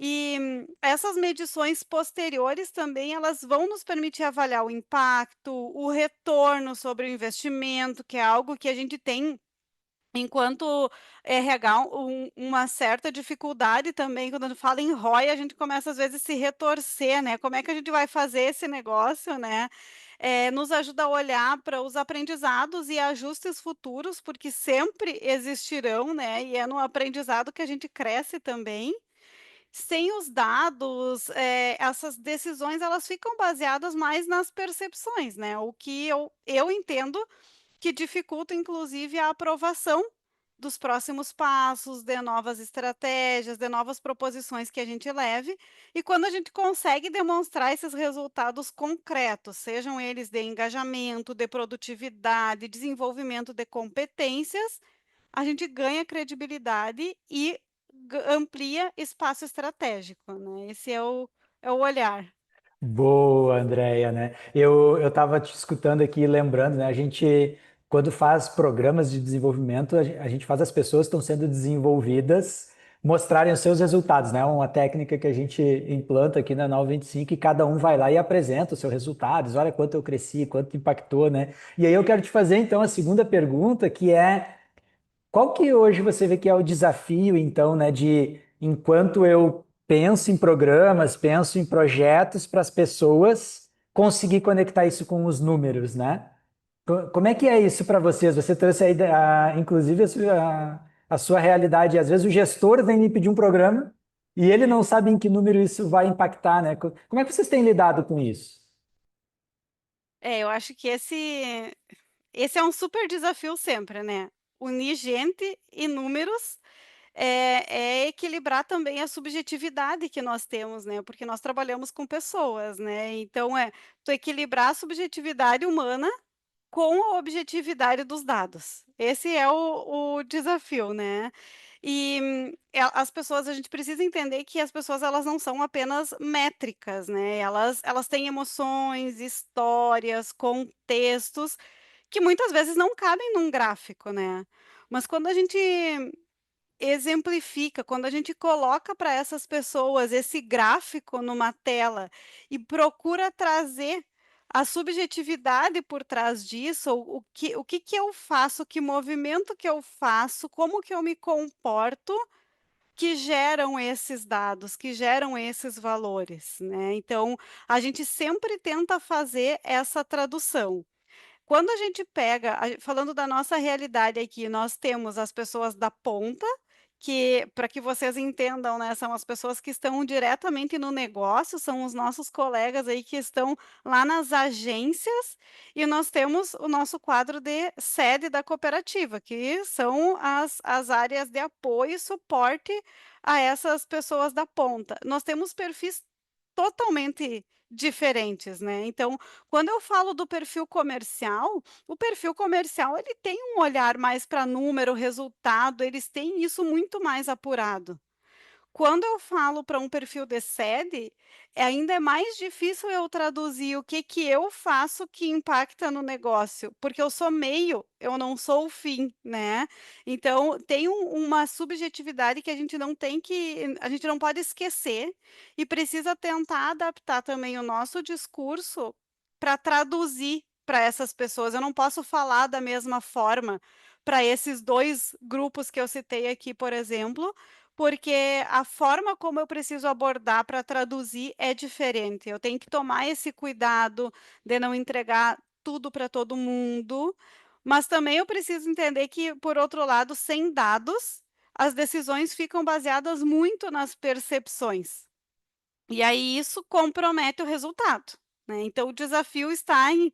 E essas medições posteriores também elas vão nos permitir avaliar o impacto, o retorno sobre o investimento, que é algo que a gente tem enquanto RH uma certa dificuldade também, quando a gente fala em ROI, a gente começa às vezes a se retorcer, né, como é que a gente vai fazer esse negócio, né, nos ajuda a olhar para os aprendizados e ajustes futuros, porque sempre existirão, né, e é no aprendizado que a gente cresce também. Sem os dados, essas decisões elas ficam baseadas mais nas percepções, né, o que eu entendo que dificulta inclusive a aprovação dos próximos passos, de novas estratégias, de novas proposições que a gente leve, e quando a gente consegue demonstrar esses resultados concretos, sejam eles de engajamento, de produtividade, desenvolvimento de competências, a gente ganha credibilidade e amplia espaço estratégico, né, esse é o olhar. Boa, Andréia, né? Eu estava te escutando aqui, lembrando, né? A gente, quando faz programas de desenvolvimento, a gente faz as pessoas que estão sendo desenvolvidas mostrarem os seus resultados, né? Uma técnica que a gente implanta aqui na Nau 25 e cada um vai lá e apresenta os seus resultados. Olha quanto eu cresci, quanto impactou, né? E aí eu quero te fazer, então, a segunda pergunta, que é qual que hoje você vê que é o desafio, então, né, de enquanto eu penso em programas, penso em projetos para as pessoas, conseguir conectar isso com os números, né? Como é que é isso para vocês? Você trouxe aí, inclusive, a sua realidade. Às vezes o gestor vem me pedir um programa e ele não sabe em que número isso vai impactar, né? Como é que vocês têm lidado com isso? Eu acho que esse é um super desafio sempre, né, unir gente e números, é equilibrar também a subjetividade que nós temos, né, porque nós trabalhamos com pessoas, né, então tu equilibrar a subjetividade humana com a objetividade dos dados. Esse é o desafio, né. E, as pessoas a gente precisa entender que as pessoas elas não são apenas métricas, né, elas têm emoções, histórias, contextos, que muitas vezes não cabem num gráfico, né. Mas quando a gente exemplifica, quando a gente coloca para essas pessoas esse gráfico numa tela e procura trazer a subjetividade por trás disso, o que eu faço, que movimento que eu faço, como que eu me comporto, que geram esses dados, que geram esses valores, né. Então, a gente sempre tenta fazer essa tradução. Quando a gente pega falando da nossa realidade aqui, nós temos as pessoas da ponta, que para que vocês entendam, né, são as pessoas que estão diretamente no negócio, são os nossos colegas aí que estão lá nas agências, e nós temos o nosso quadro de sede da cooperativa, que são as áreas de apoio e suporte a essas pessoas da ponta. Nós temos perfis totalmente diferentes, né, então, quando eu falo do perfil comercial, o perfil comercial ele tem um olhar mais para número, resultado, eles têm isso muito mais apurado. Quando eu falo para um perfil de sede, ainda é mais difícil eu traduzir o que que eu faço que impacta no negócio, porque eu sou meio, eu não sou o fim, né. Então tem uma subjetividade que a gente não pode esquecer, e precisa tentar adaptar também o nosso discurso para traduzir para essas pessoas. Eu não posso falar da mesma forma para esses 2 grupos que eu citei aqui, por exemplo, porque a forma como eu preciso abordar para traduzir é diferente. Eu tenho que tomar esse cuidado de não entregar tudo para todo mundo, mas também eu preciso entender que, por outro lado, sem dados, as decisões ficam baseadas muito nas percepções. E aí isso compromete o resultado, né. Então o desafio está em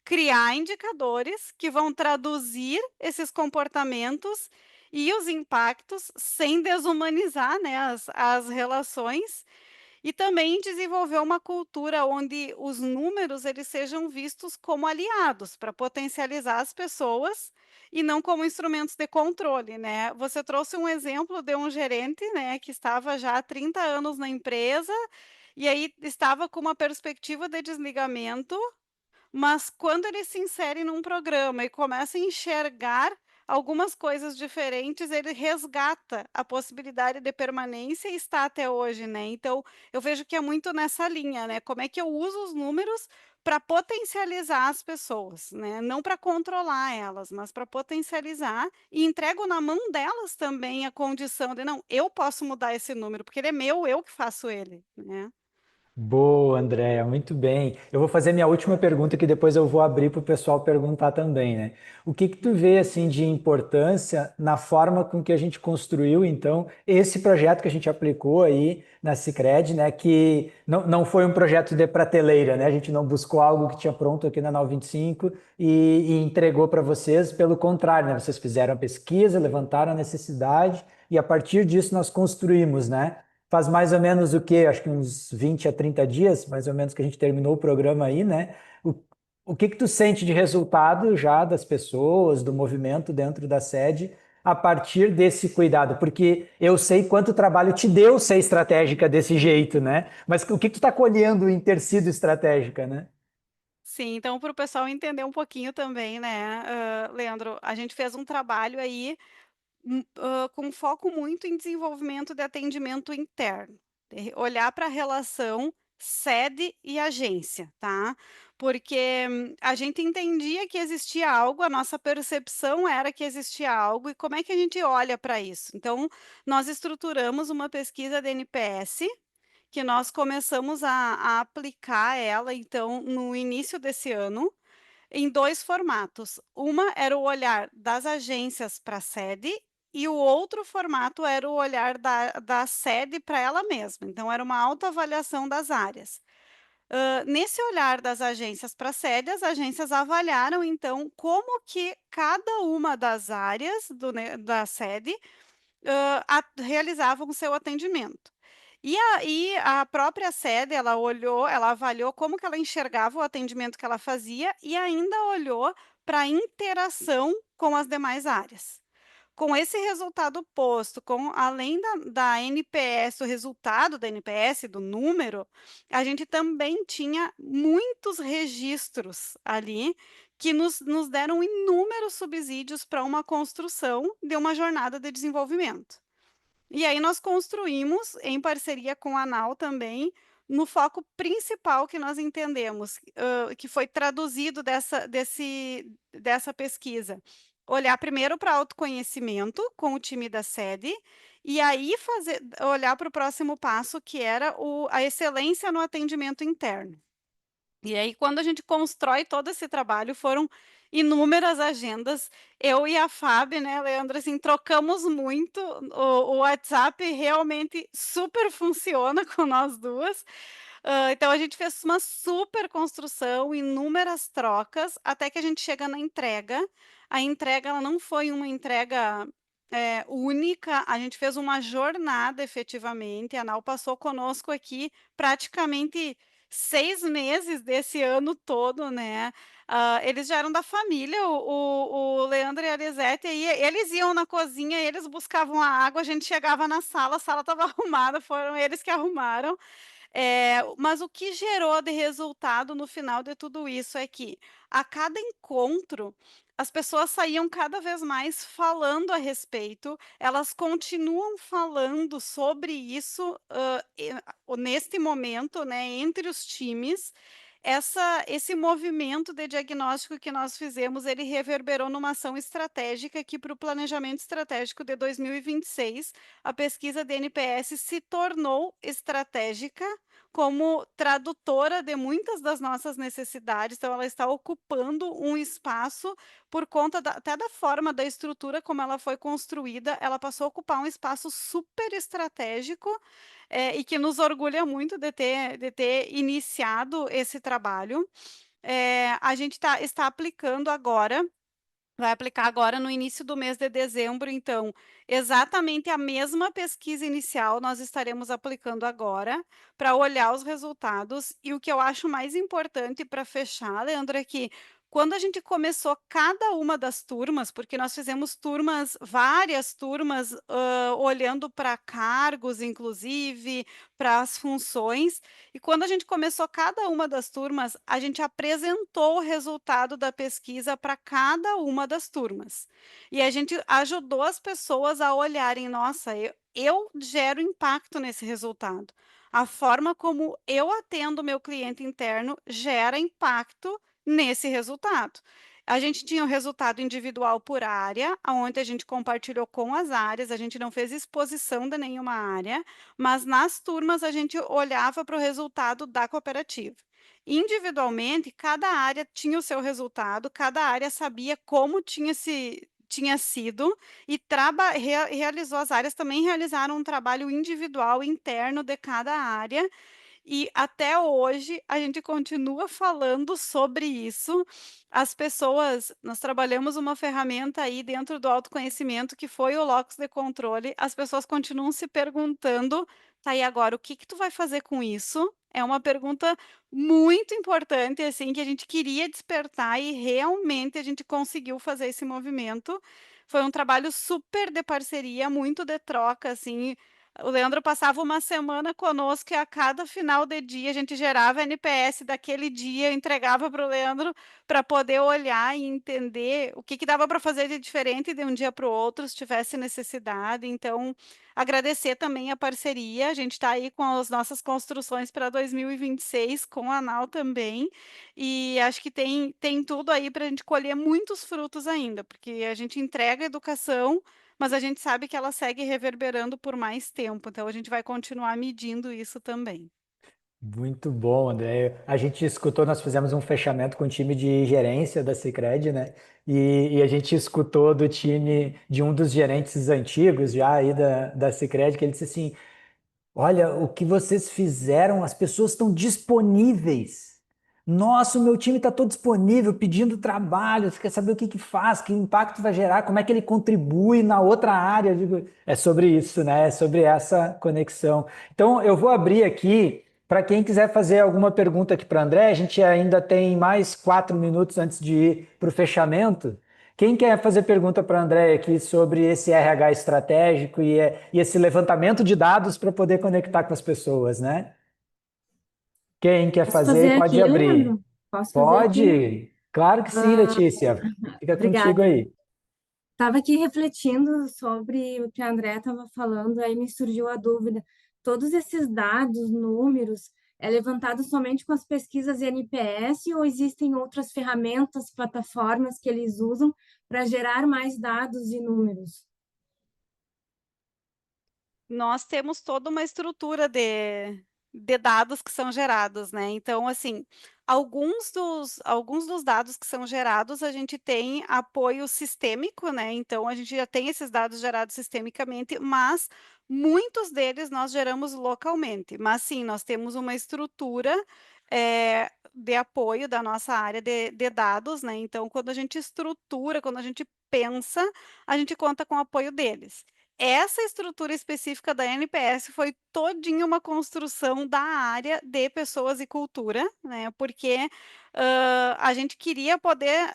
criar indicadores que vão traduzir esses comportamentos e os impactos sem desumanizar, né, as relações e também desenvolver uma cultura onde os números eles sejam vistos como aliados para potencializar as pessoas e não como instrumentos de controle, né. Você trouxe um exemplo de um gerente, né, que estava já há 30 anos na empresa, e aí estava com uma perspectiva de desligamento, mas quando ele se insere num programa e começa a enxergar algumas coisas diferentes, ele resgata a possibilidade de permanência e está até hoje, né. Então, eu vejo que é muito nessa linha, né, como é que eu uso os números para potencializar as pessoas, né, não para controlar elas, mas para potencializar e entrego na mão delas também a condição de: "Não, eu posso mudar esse número, porque ele é meu, eu que faço ele", né. Boa, Andréia, muito bem. Eu vou fazer minha última pergunta que depois eu vou abrir para o pessoal perguntar também, né? O que que tu vê assim de importância na forma com que a gente construiu então esse projeto que a gente aplicou aí na Sicredi, né? Que não foi um projeto de prateleira, né? A gente não buscou algo que tinha pronto aqui na Nau 25 e entregou para vocês. Pelo contrário, né? Vocês fizeram a pesquisa, levantaram a necessidade e a partir disso nós construímos, né? Faz mais ou menos o quê? Acho que uns 20 a 30 dias, mais ou menos, que a gente terminou o programa aí, né? O, o que que tu sente de resultado já das pessoas, do movimento dentro da sede, a partir desse cuidado? Porque eu sei quanto trabalho te deu ser estratégica desse jeito, né? Mas o que que tu está colhendo em ter sido estratégica, né? Sim, então para o pessoal entender um pouquinho também, né, Leandro, a gente fez um trabalho aí, com foco muito em desenvolvimento de atendimento interno, olhar para a relação sede e agência, tá. Porque a gente entendia que existia algo, a nossa percepção era que existia algo e como é que a gente olha para isso? Então, nós estruturamos uma pesquisa de NPS que nós começamos a aplicar ela, então, no início desse ano, em 2 formatos. Uma era o olhar das agências para a sede e o outro formato era o olhar da sede para ela mesma, então era uma autoavaliação das áreas. Nesse olhar das agências para a sede, as agências avaliaram, então, como que cada uma das áreas da sede realizavam o seu atendimento. E a própria sede, ela olhou, ela avaliou como que ela enxergava o atendimento que ela fazia e ainda olhou para a interação com as demais áreas. Com esse resultado posto, com além da NPS, o resultado da NPS, do número, a gente também tinha muitos registros ali que nos deram inúmeros subsídios para uma construção de uma jornada de desenvolvimento. E aí nós construímos, em parceria com a ANAL também, no foco principal que nós entendemos, que foi traduzido dessa pesquisa. Olhar primeiro para autoconhecimento com o time da sede, e aí olhar para o próximo passo, que era a excelência no atendimento interno. E aí, quando a gente constrói todo esse trabalho, foram inúmeras agendas. Eu e a Fábio, né, Leandro, assim, trocamos muito. O WhatsApp realmente super funciona com nós duas. Então, a gente fez uma super construção, inúmeras trocas, até que a gente chega na entrega. A entrega, ela não foi uma entrega única, a gente fez uma jornada efetivamente. A Nau passou conosco aqui praticamente 6 meses desse ano todo, né. Eles já eram da família, o Leandro e a Elisete, aí eles iam na cozinha, eles buscavam a água, a gente chegava na sala, a sala estava arrumada, foram eles que arrumaram. Mas o que gerou de resultado no final de tudo isso é que, a cada encontro, as pessoas saíam cada vez mais falando a respeito, elas continuam falando sobre isso, neste momento, né, entre os times. Esse movimento de diagnóstico que nós fizemos, ele reverberou numa ação estratégica que, para o planejamento estratégico de 2026, a pesquisa de NPS se tornou estratégica como tradutora de muitas das nossas necessidades, então ela está ocupando um espaço por conta até da forma da estrutura como ela foi construída, ela passou a ocupar um espaço super estratégico, e que nos orgulha muito de ter iniciado esse trabalho. A gente está aplicando agora. Vai aplicar agora no início do mês de dezembro, então, exatamente a mesma pesquisa inicial nós estaremos aplicando agora, para olhar os resultados. E o que eu acho mais importante para fechar, Leandro, é que quando a gente começou cada uma das turmas, porque nós fizemos turmas, várias turmas, olhando para cargos, inclusive, para as funções, e quando a gente começou cada uma das turmas, a gente apresentou o resultado da pesquisa para cada uma das turmas. E a gente ajudou as pessoas a olharem, nossa, eu gero impacto nesse resultado. A forma como eu atendo meu cliente interno gera impacto nesse resultado. A gente tinha o resultado individual por área, onde a gente compartilhou com as áreas, a gente não fez exposição de nenhuma área, mas nas turmas a gente olhava para o resultado da cooperativa. Individualmente, cada área tinha o seu resultado, cada área sabia como tinha sido e realizou, as áreas também realizaram um trabalho individual interno de cada área, e até hoje a gente continua falando sobre isso. As pessoas, nós trabalhamos uma ferramenta aí dentro do autoconhecimento que foi o locus de controle. As pessoas continuam se perguntando, tá, e agora o que que tu vai fazer com isso? É uma pergunta muito importante, assim, que a gente queria despertar e realmente a gente conseguiu fazer esse movimento. Foi um trabalho super de parceria, muito de troca, assim. O Leandro passava uma semana conosco e a cada final de dia a gente gerava NPS daquele dia, entregava para o Leandro para poder olhar e entender o que que dava para fazer de diferente de um dia para o outro, se tivesse necessidade. Então, agradecer também a parceria. A gente está aí com as nossas construções para 2026, com a Nau também, e acho que tem tudo aí para a gente colher muitos frutos ainda, porque a gente entrega educação, mas a gente sabe que ela segue reverberando por mais tempo, então a gente vai continuar medindo isso também. Muito bom, André. A gente escutou, nós fizemos um fechamento com o time de gerência da Sicredi, né? E a gente escutou do time de um dos gerentes antigos já aí da Sicredi, que ele disse assim: olha, o que vocês fizeram, as pessoas estão disponíveis. Nossa, o meu time está todo disponível, pedindo trabalho. Você quer saber o que que faz, que impacto vai gerar, como é que ele contribui na outra área? Eu digo, é sobre isso, né? É sobre essa conexão. Então, eu vou abrir aqui para quem quiser fazer alguma pergunta aqui para o André. A gente ainda tem mais 4 minutos antes de ir para o fechamento. Quem quer fazer pergunta para a André aqui sobre esse RH estratégico e esse levantamento de dados para poder conectar com as pessoas, né? Quem quer Posso fazer, fazer pode aqui, abrir. Leandro? Posso fazer aqui? Pode? Claro que sim, Ah, Letícia. Fica contigo obrigada. aí. Estava aqui refletindo sobre o que a André estava falando, aí me surgiu a dúvida. Todos esses dados, números, é levantado somente com as pesquisas NPS ou existem outras ferramentas, plataformas que eles usam para gerar mais dados e números? Nós temos toda uma estrutura de dados que são gerados, né? Então, assim, alguns dos dados que são gerados, a gente tem apoio sistêmico, né? Então, a gente já tem esses dados gerados sistemicamente, mas muitos deles nós geramos localmente. Mas sim, nós temos uma estrutura de apoio da nossa área de dados, né? Então, quando a gente estrutura, quando a gente pensa, a gente conta com o apoio deles. Essa estrutura específica da NPS foi todinha uma construção da área de pessoas e cultura, né? Porque a gente queria poder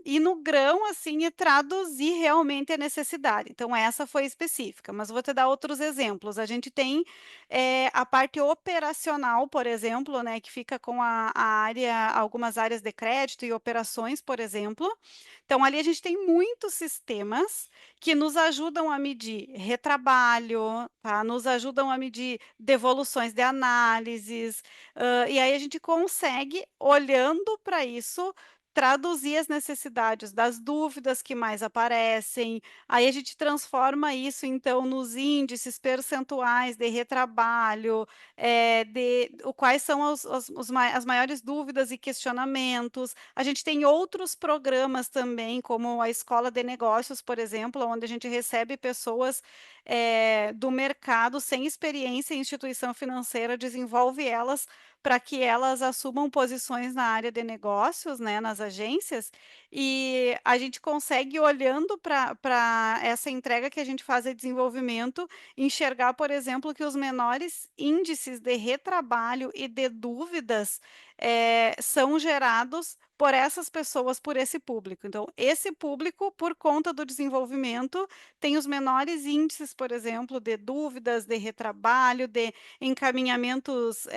ir no grão assim e traduzir realmente a necessidade. Então, essa foi específica, mas vou te dar outros exemplos. A gente tem a parte operacional, por exemplo, né? Que fica com a área, algumas áreas de crédito e operações, por exemplo. Então, ali a gente tem muitos sistemas que nos ajudam a medir retrabalho, tá? Nos ajudam a medir devoluções de análises, e aí a gente consegue, olhando para isso, traduzir as necessidades das dúvidas que mais aparecem, aí a gente transforma isso, então, nos índices percentuais de retrabalho, quais são as maiores dúvidas e questionamentos. A gente tem outros programas também, como a Escola de Negócios, por exemplo, onde a gente recebe pessoas do mercado sem experiência em instituição financeira, desenvolve elas para que elas assumam posições na área de negócios, né, nas agências, e a gente consegue, olhando para essa entrega que a gente faz de desenvolvimento, enxergar, por exemplo, que os menores índices de retrabalho e de dúvidas são gerados por essas pessoas, por esse público. Então, esse público, por conta do desenvolvimento, tem os menores índices, por exemplo, de dúvidas, de retrabalho, de encaminhamentos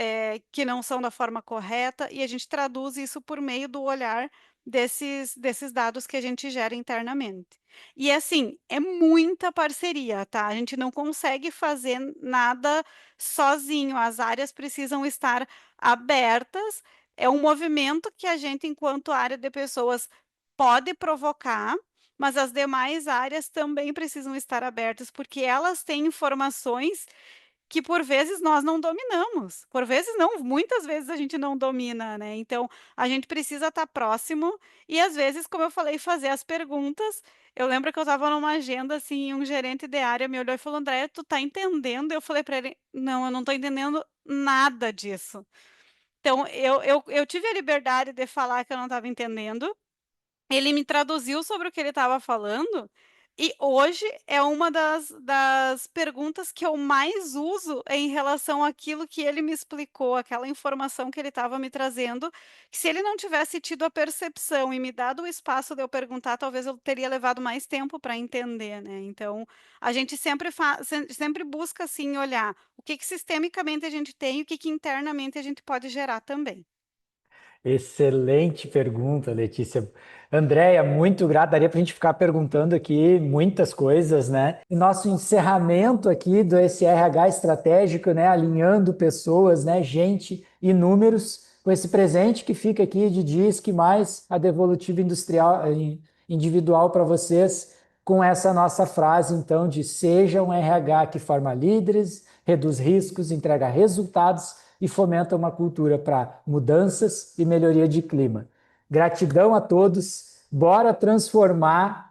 que não são da forma correta, e a gente traduz isso por meio do olhar desses dados que a gente gera internamente. E assim, é muita parceria, tá? A gente não consegue fazer nada sozinho, as áreas precisam estar abertas. É um movimento que a gente, enquanto área de pessoas, pode provocar, mas as demais áreas também precisam estar abertas, porque elas têm informações que por vezes nós não dominamos, por vezes não, muitas vezes a gente não domina, né? Então a gente precisa estar próximo e às vezes, como eu falei, fazer as perguntas. Eu lembro que eu estava numa agenda assim, e um gerente de área me olhou e falou: André, tu tá entendendo? Eu falei para ele: não, eu não estou entendendo nada disso. Então eu tive a liberdade de falar que eu não estava entendendo, ele me traduziu sobre o que ele estava falando, e hoje é uma das perguntas que eu mais uso em relação àquilo que ele me explicou, aquela informação que ele estava me trazendo, que se ele não tivesse tido a percepção e me dado o espaço de eu perguntar, talvez eu teria levado mais tempo para entender, né. Então, a gente sempre busca, assim, olhar o que que sistemicamente a gente tem e o que que internamente a gente pode gerar também. Excelente pergunta, Letícia. Andréia, muito grato. Daria para a gente ficar perguntando aqui muitas coisas, né? E nosso encerramento aqui do SRH estratégico, né? Alinhando pessoas, né? Gente e números, com esse presente que fica aqui de DISC mais a devolutiva industrial, individual para vocês, com essa nossa frase, então, de seja um RH que forma líderes, reduz riscos, entrega resultados e fomenta uma cultura para mudanças e melhoria de clima. Gratidão a todos. Bora transformar